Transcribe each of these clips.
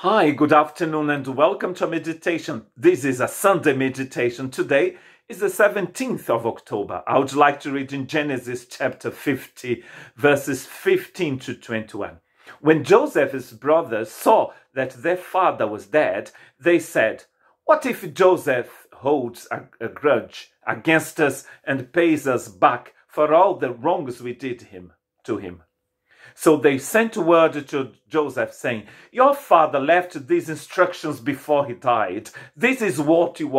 Hi, good afternoon and welcome to meditation. This is a Sunday meditation. Today is the 17th of October. I would like to read in Genesis chapter 50, verses 15 to 21. When Joseph's brothers saw that their father was dead, they said, "What if Joseph holds a grudge against us and pays us back for all the wrongs we did to him?" So they sent word to Joseph saying, "Your father left these instructions before he died. This is what you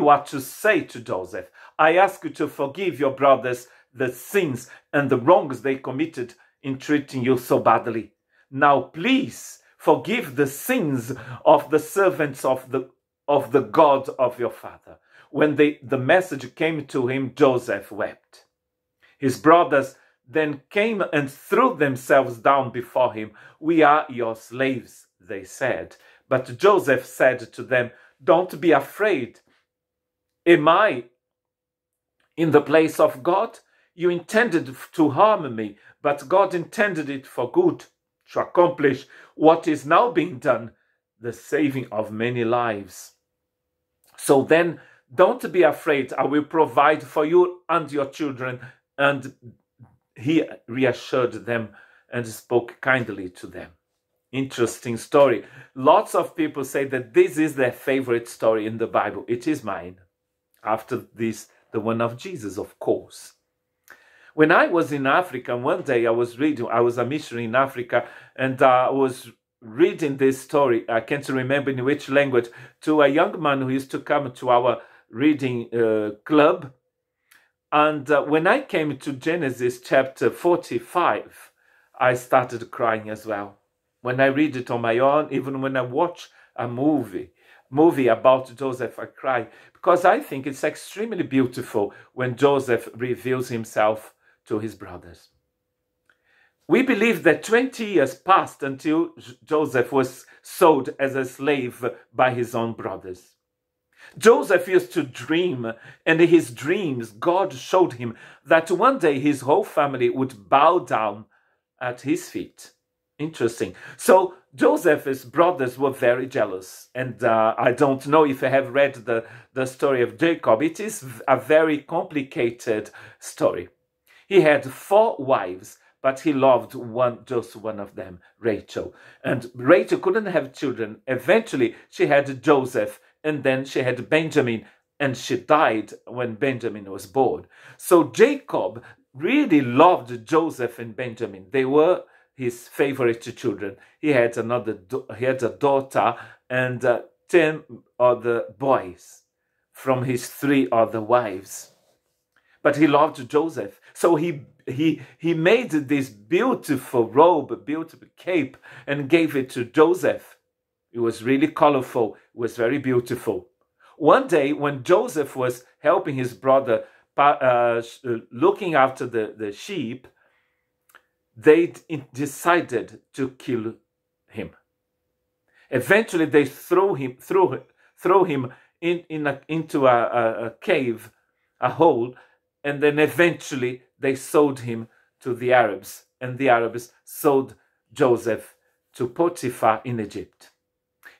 are to say to Joseph. I ask you to forgive your brothers the sins and the wrongs they committed in treating you so badly. Now please forgive the sins of the servants of the God of your father." When the message came to him, Joseph wept. His brothers then came and threw themselves down before him. "We are your slaves," they said. But Joseph said to them, "Don't be afraid. Am I in the place of God? You intended to harm me, but God intended it for good, to accomplish what is now being done, the saving of many lives. So then, don't be afraid. I will provide for you and your children." And he reassured them and spoke kindly to them. Interesting story. Lots of people say that this is their favorite story in the Bible. It is mine. After this, the one of Jesus, of course. When I was in Africa, one day I was a missionary in Africa, and I was reading this story, I can't remember in which language, to a young man who used to come to our reading club. And when I came to Genesis chapter 45, I started crying as well. When I read it on my own, even when I watch a movie about Joseph, I cry, because I think it's extremely beautiful when Joseph reveals himself to his brothers. We believe that 20 years passed until Joseph was sold as a slave by his own brothers. Joseph used to dream, and in his dreams, God showed him that one day his whole family would bow down at his feet. Interesting. So Joseph's brothers were very jealous, and I don't know if you have read the story of Jacob. It is a very complicated story. He had 4 wives, but he loved just one of them, Rachel. And Rachel couldn't have children. Eventually, she had Joseph, and then she had Benjamin, and she died when Benjamin was born. So Jacob really loved Joseph and Benjamin. They were his favorite children. He had a daughter and 10 other boys from his 3 other wives. But he loved Joseph. So he made this beautiful robe, beautiful cape, and gave it to Joseph. It was really colorful. It was very beautiful. One day, when Joseph was helping his brother looking after the sheep, they decided to kill him. Eventually, they threw him into a cave, a hole, and then eventually they sold him to the Arabs, and the Arabs sold Joseph to Potiphar in Egypt.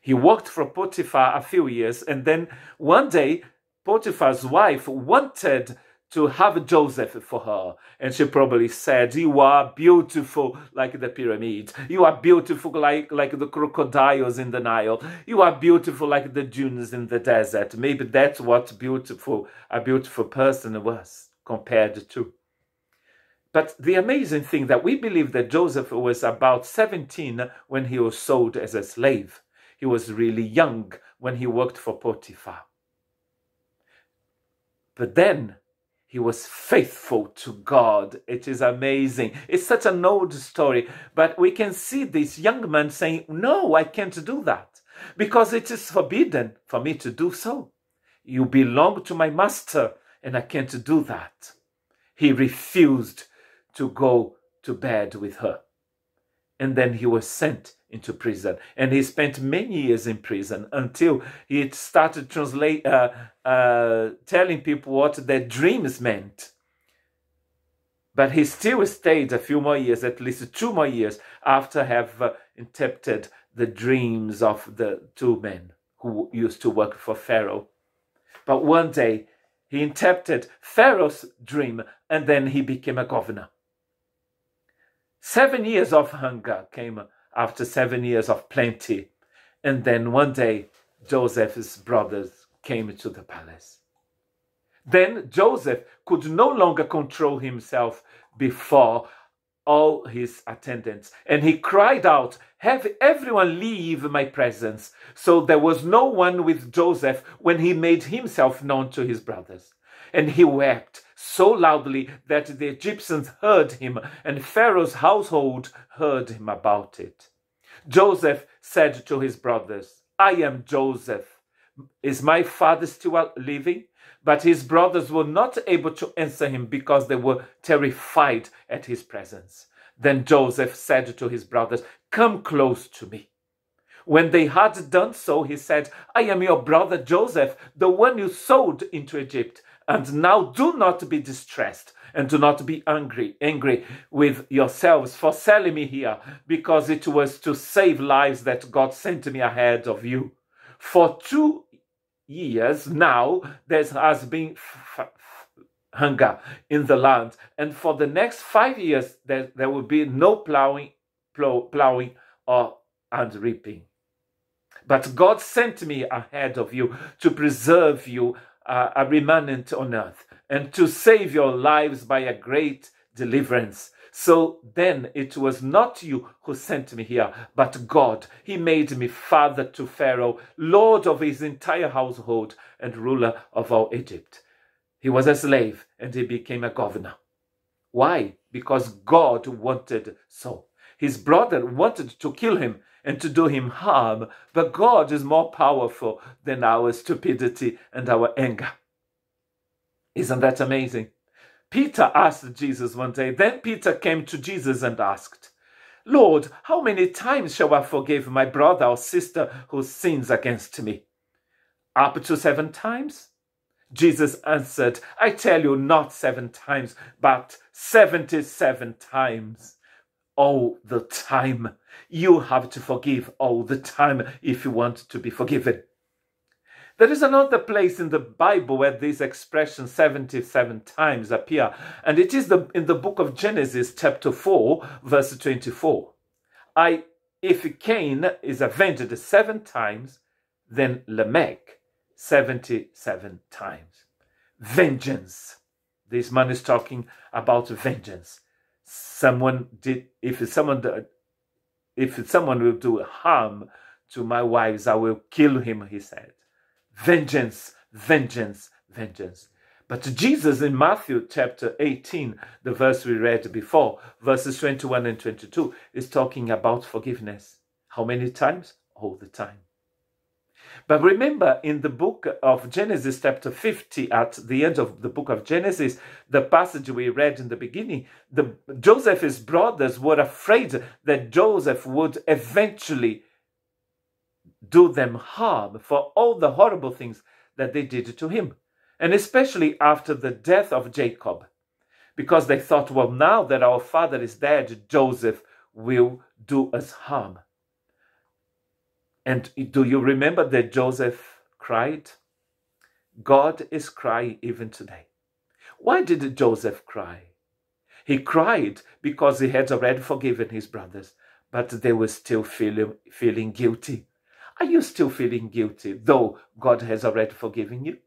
He worked for Potiphar a few years, and then one day Potiphar's wife wanted to have Joseph for her, and she probably said, "You are beautiful like the pyramids. You are beautiful like the crocodiles in the Nile. You are beautiful like the dunes in the desert." Maybe that's what a beautiful person was compared to. But the amazing thing that we believe that Joseph was about 17 when he was sold as a slave. He was really young when he worked for Potiphar. But then he was faithful to God. It is amazing. It's such an old story, but we can see this young man saying, "No, I can't do that, because it is forbidden for me to do so. You belong to my master, and I can't do that." He refused to go to bed with her. And then he was sent into prison, and he spent many years in prison until he started telling people what their dreams meant. But he still stayed a few more years, at least 2 more years, after interpreted the dreams of the two men who used to work for Pharaoh. But one day he interpreted Pharaoh's dream, and then he became a governor. 7 years of hunger came after 7 years of plenty. And then one day Joseph's brothers came to the palace. Then Joseph could no longer control himself before all his attendants, and he cried out, "Have everyone leave my presence." So there was no one with Joseph when he made himself known to his brothers. And he wept so loudly that the Egyptians heard him, and Pharaoh's household heard him about it. Joseph said to his brothers, "I am Joseph. Is my father still living?" But his brothers were not able to answer him because they were terrified at his presence. Then Joseph said to his brothers, "Come close to me." When they had done so, he said, "I am your brother Joseph, the one you sold into Egypt. And now do not be distressed and do not be angry with yourselves for selling me here, because it was to save lives that God sent me ahead of you. For 2 years now there has been hunger in the land, and for the next 5 years there will be no plowing and reaping. But God sent me ahead of you to preserve you a remnant on earth, and to save your lives by a great deliverance. So then it was not you who sent me here, but God. He made me father to Pharaoh, lord of his entire household, and ruler of all Egypt. He was a slave, and he became a governor. Why? Because God wanted so. His brother wanted to kill him and to do him harm, but God is more powerful than our stupidity and our anger. Isn't that amazing? Peter asked Jesus one day. Then Peter came to Jesus and asked, "Lord, how many times shall I forgive my brother or sister who sins against me? Up to 7 times? Jesus answered, "I tell you, not 7 times, but 77 times. All the time. You have to forgive all the time if you want to be forgiven." There is another place in the Bible where this expression 77 times appear, and it is in the book of Genesis chapter 4 verse 24. If Cain is avenged 7 times, then Lamech 77 times. Vengeance. This man is talking about vengeance. If someone will do harm to my wives, I will kill him, he said. Vengeance, vengeance, vengeance. But Jesus in Matthew chapter 18, the verse we read before, verses 21 and 22, is talking about forgiveness. How many times? All the time. But remember, in the book of Genesis chapter 50, at the end of the book of Genesis, the passage we read in the beginning, Joseph's brothers were afraid that Joseph would eventually do them harm for all the horrible things that they did to him. And especially after the death of Jacob, because they thought, well, now that our father is dead, Joseph will do us harm. And do you remember that Joseph cried? God is crying even today. Why did Joseph cry? He cried because he had already forgiven his brothers, but they were still feeling guilty. Are you still feeling guilty, though God has already forgiven you?